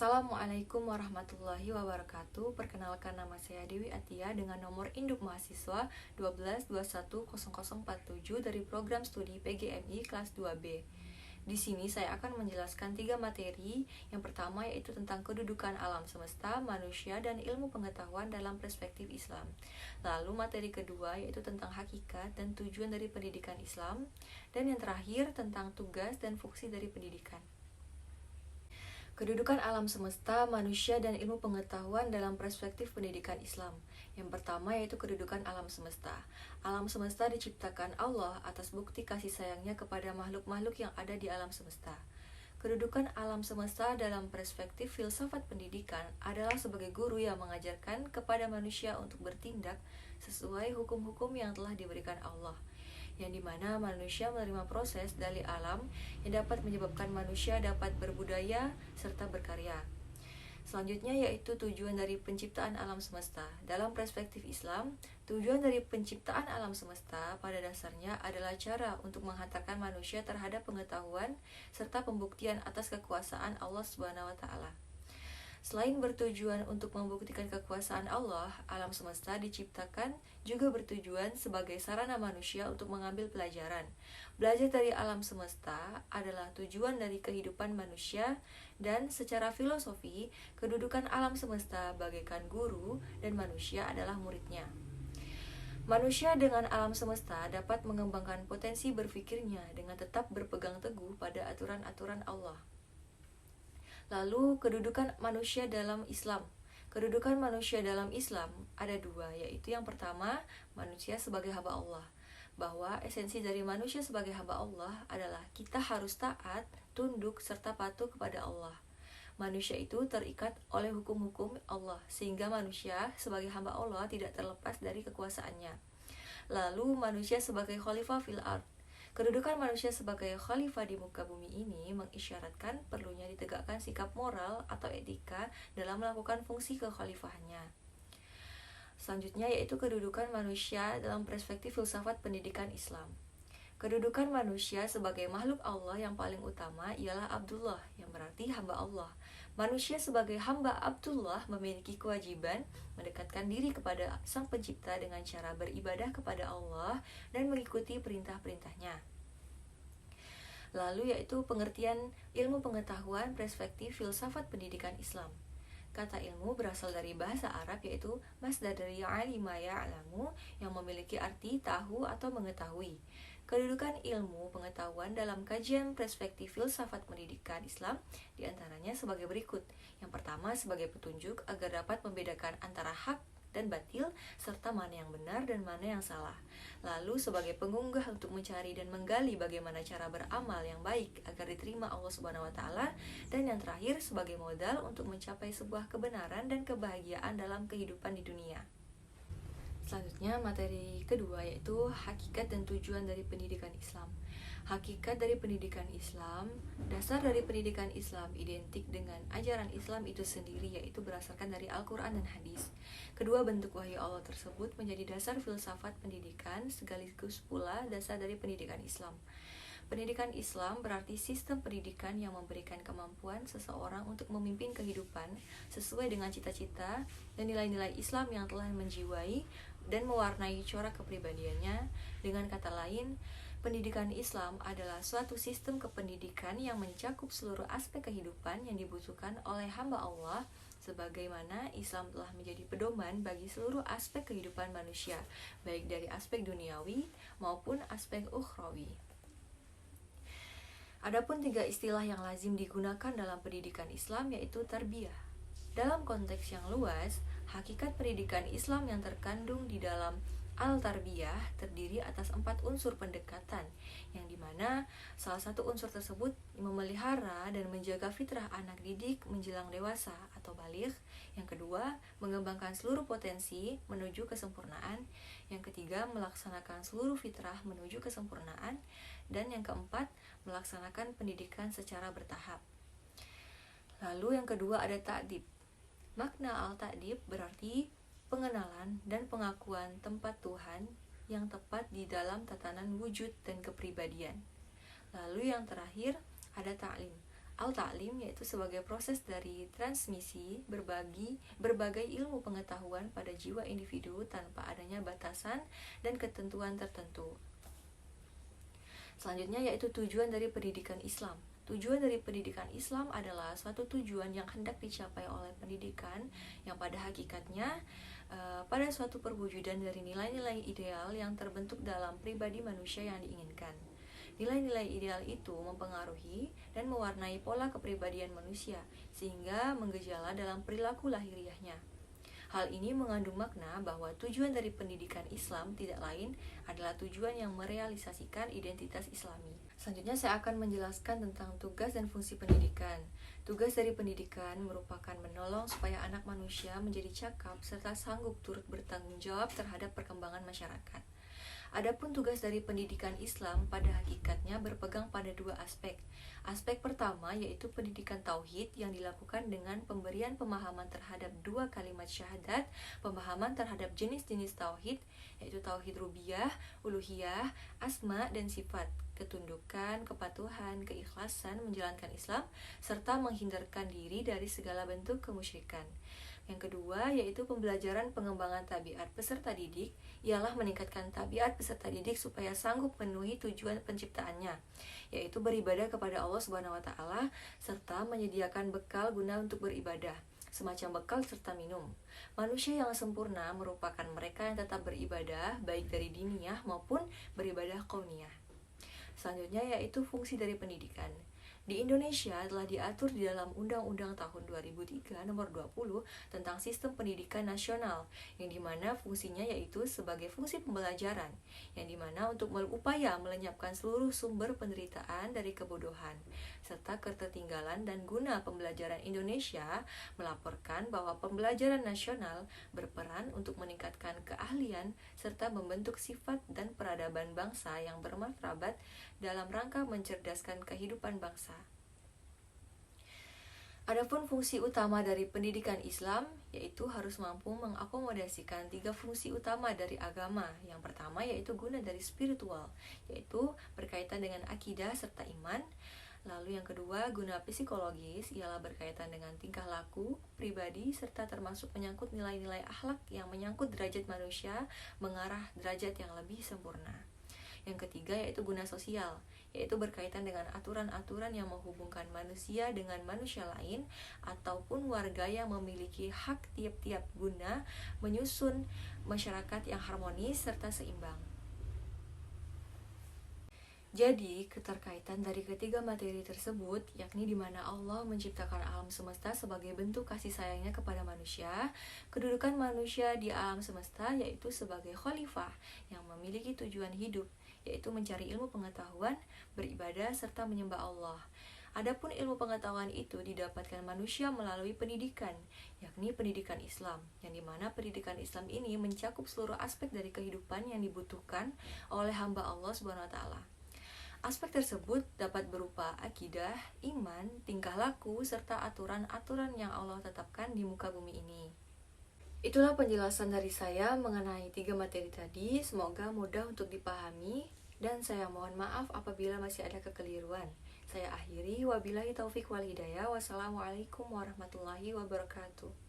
Assalamualaikum warahmatullahi wabarakatuh. Perkenalkan, nama saya Dewi Atia dengan nomor induk mahasiswa 12210047 dari program studi PGMI kelas 2B. Di sini saya akan menjelaskan 3 materi. Yang pertama yaitu tentang kedudukan alam semesta, manusia, dan ilmu pengetahuan dalam perspektif Islam. Lalu materi kedua yaitu tentang hakikat dan tujuan dari pendidikan Islam. Dan yang terakhir tentang tugas dan fungsi dari pendidikan. Kedudukan alam semesta, manusia, dan ilmu pengetahuan dalam perspektif pendidikan Islam. Yang pertama yaitu kedudukan alam semesta. Alam semesta diciptakan Allah atas bukti kasih sayangnya kepada makhluk-makhluk yang ada di alam semesta. Kedudukan alam semesta dalam perspektif filsafat pendidikan adalah sebagai guru yang mengajarkan kepada manusia untuk bertindak sesuai hukum-hukum yang telah diberikan Allah, yang dimana manusia menerima proses dari alam yang dapat menyebabkan manusia dapat berbudaya serta berkarya. Selanjutnya yaitu tujuan dari penciptaan alam semesta. Dalam perspektif Islam, tujuan dari penciptaan alam semesta pada dasarnya adalah cara untuk menghantarkan manusia terhadap pengetahuan serta pembuktian atas kekuasaan Allah Subhanahu wa Ta'ala. Selain bertujuan untuk membuktikan kekuasaan Allah, alam semesta diciptakan juga bertujuan sebagai sarana manusia untuk mengambil pelajaran. Belajar dari alam semesta adalah tujuan dari kehidupan manusia, dan secara filosofi, kedudukan alam semesta bagaikan guru dan manusia adalah muridnya. Manusia dengan alam semesta dapat mengembangkan potensi berpikirnya dengan tetap berpegang teguh pada aturan-aturan Allah. Lalu, kedudukan manusia dalam Islam. Kedudukan manusia dalam Islam ada 2, yaitu yang pertama, manusia sebagai hamba Allah. Bahwa esensi dari manusia sebagai hamba Allah adalah kita harus taat, tunduk, serta patuh kepada Allah. Manusia itu terikat oleh hukum-hukum Allah, sehingga manusia sebagai hamba Allah tidak terlepas dari kekuasaannya. Lalu, manusia sebagai khalifah fil ard. Kedudukan manusia sebagai khalifah di muka bumi ini mengisyaratkan perlunya ditegakkan sikap moral atau etika dalam melakukan fungsi kekhalifahannya. Selanjutnya yaitu kedudukan manusia dalam perspektif filsafat pendidikan Islam. Kedudukan manusia sebagai makhluk Allah yang paling utama ialah Abdullah, yang berarti hamba Allah. Manusia sebagai hamba Abdullah memiliki kewajiban mendekatkan diri kepada Sang Pencipta dengan cara beribadah kepada Allah dan mengikuti perintah-perintahnya. Lalu yaitu pengertian ilmu pengetahuan perspektif filsafat pendidikan Islam. Kata ilmu berasal dari bahasa Arab yaitu masdar dari alima ya'lamu yang memiliki arti tahu atau mengetahui. Kedudukan ilmu pengetahuan dalam kajian perspektif filsafat pendidikan Islam diantaranya sebagai berikut. Yang pertama sebagai petunjuk agar dapat membedakan antara hak dan batil, serta mana yang benar dan mana yang salah. Lalu sebagai pengunggah untuk mencari dan menggali bagaimana cara beramal yang baik agar diterima Allah Subhanahu wa Ta'ala. Dan yang terakhir sebagai modal untuk mencapai sebuah kebenaran dan kebahagiaan dalam kehidupan di dunia. Selanjutnya materi kedua yaitu hakikat dan tujuan dari pendidikan Islam. Hakikat dari pendidikan Islam, dasar dari pendidikan Islam identik dengan ajaran Islam itu sendiri, yaitu berdasarkan dari Al-Quran dan Hadis. Kedua bentuk wahyu Allah tersebut menjadi dasar filsafat pendidikan sekaligus pula dasar dari pendidikan Islam. Pendidikan Islam berarti sistem pendidikan yang memberikan kemampuan seseorang untuk memimpin kehidupan sesuai dengan cita-cita dan nilai-nilai Islam yang telah menjiwai dan mewarnai corak kepribadiannya. Dengan kata lain, pendidikan Islam adalah suatu sistem kependidikan yang mencakup seluruh aspek kehidupan yang dibutuhkan oleh hamba Allah, sebagaimana Islam telah menjadi pedoman bagi seluruh aspek kehidupan manusia, baik dari aspek duniawi maupun aspek ukhrawi. Adapun 3 istilah yang lazim digunakan dalam pendidikan Islam yaitu tarbiyah. Dalam konteks yang luas, hakikat pendidikan Islam yang terkandung di dalam Al-Tarbiyah terdiri atas 4 unsur pendekatan, yang dimana salah satu unsur tersebut memelihara dan menjaga fitrah anak didik menjelang dewasa atau baligh. Yang kedua, mengembangkan seluruh potensi menuju kesempurnaan. Yang ketiga, melaksanakan seluruh fitrah menuju kesempurnaan. Dan yang keempat, melaksanakan pendidikan secara bertahap. Lalu yang kedua ada ta'dib. Makna al-ta'dib berarti pengenalan dan pengakuan tempat Tuhan yang tepat di dalam tatanan wujud dan kepribadian. Lalu yang terakhir ada ta'lim. Al-Ta'lim yaitu sebagai proses dari transmisi berbagai ilmu pengetahuan pada jiwa individu tanpa adanya batasan dan ketentuan tertentu. Selanjutnya yaitu tujuan dari pendidikan Islam. Tujuan dari pendidikan Islam adalah suatu tujuan yang hendak dicapai oleh pendidikan yang pada hakikatnya pada suatu perwujudan dari nilai-nilai ideal yang terbentuk dalam pribadi manusia yang diinginkan. Nilai-nilai ideal itu mempengaruhi dan mewarnai pola kepribadian manusia sehingga menggejala dalam perilaku lahiriahnya. Hal ini mengandung makna bahwa tujuan dari pendidikan Islam tidak lain adalah tujuan yang merealisasikan identitas Islami. Selanjutnya saya akan menjelaskan tentang tugas dan fungsi pendidikan. Tugas dari pendidikan merupakan menolong supaya anak manusia menjadi cakap serta sanggup turut bertanggung jawab terhadap perkembangan masyarakat. Adapun tugas dari pendidikan Islam pada hakikatnya berpegang pada dua aspek. Aspek pertama yaitu pendidikan tauhid yang dilakukan dengan pemberian pemahaman terhadap dua kalimat syahadat, pemahaman terhadap jenis-jenis tauhid yaitu tauhid rububiyah, uluhiyah, asma dan sifat, ketundukan, kepatuhan, keikhlasan menjalankan Islam serta menghindarkan diri dari segala bentuk kemusyrikan. Yang kedua yaitu pembelajaran pengembangan tabiat peserta didik, ialah meningkatkan tabiat peserta didik supaya sanggup memenuhi tujuan penciptaannya, yaitu beribadah kepada Allah Subhanahu wa taala serta menyediakan bekal guna untuk beribadah, semacam bekal serta minum. Manusia yang sempurna merupakan mereka yang tetap beribadah baik dari diniyah maupun beribadah kauniyah. Selanjutnya yaitu fungsi dari pendidikan. Di Indonesia telah diatur di dalam Undang-Undang tahun 2003 nomor 20 tentang Sistem Pendidikan Nasional, yang dimana fungsinya yaitu sebagai fungsi pembelajaran, yang dimana untuk berupaya melenyapkan seluruh sumber penderitaan dari kebodohan, serta ketertinggalan dan guna pembelajaran Indonesia melaporkan bahwa pembelajaran nasional berperan untuk meningkatkan keahlian serta membentuk sifat dan peradaban bangsa yang bermartabat dalam rangka mencerdaskan kehidupan bangsa. Adapun fungsi utama dari pendidikan Islam yaitu harus mampu mengakomodasikan tiga fungsi utama dari agama. Yang pertama yaitu guna dari spiritual, yaitu berkaitan dengan akidah serta iman. Lalu yang kedua guna psikologis, ialah berkaitan dengan tingkah laku pribadi serta termasuk menyangkut nilai-nilai akhlak yang menyangkut derajat manusia mengarah derajat yang lebih sempurna. Yang ketiga yaitu guna sosial, yaitu berkaitan dengan aturan-aturan yang menghubungkan manusia dengan manusia lain ataupun warga yang memiliki hak tiap-tiap guna menyusun masyarakat yang harmonis serta seimbang. Jadi, keterkaitan dari ketiga materi tersebut, yakni di mana Allah menciptakan alam semesta sebagai bentuk kasih sayangnya kepada manusia, kedudukan manusia di alam semesta yaitu sebagai khalifah yang memiliki tujuan hidup, yaitu mencari ilmu pengetahuan, beribadah, serta menyembah Allah. Adapun ilmu pengetahuan itu didapatkan manusia melalui pendidikan, yakni pendidikan Islam, yang dimana pendidikan Islam ini mencakup seluruh aspek dari kehidupan yang dibutuhkan oleh hamba Allah Subhanahu wa taala. Aspek tersebut dapat berupa akidah, iman, tingkah laku, serta aturan-aturan yang Allah tetapkan di muka bumi ini. Itulah penjelasan dari saya mengenai tiga materi tadi, semoga mudah untuk dipahami, dan saya mohon maaf apabila masih ada kekeliruan. Saya akhiri, wabillahi taufik wal hidayah, wassalamualaikum warahmatullahi wabarakatuh.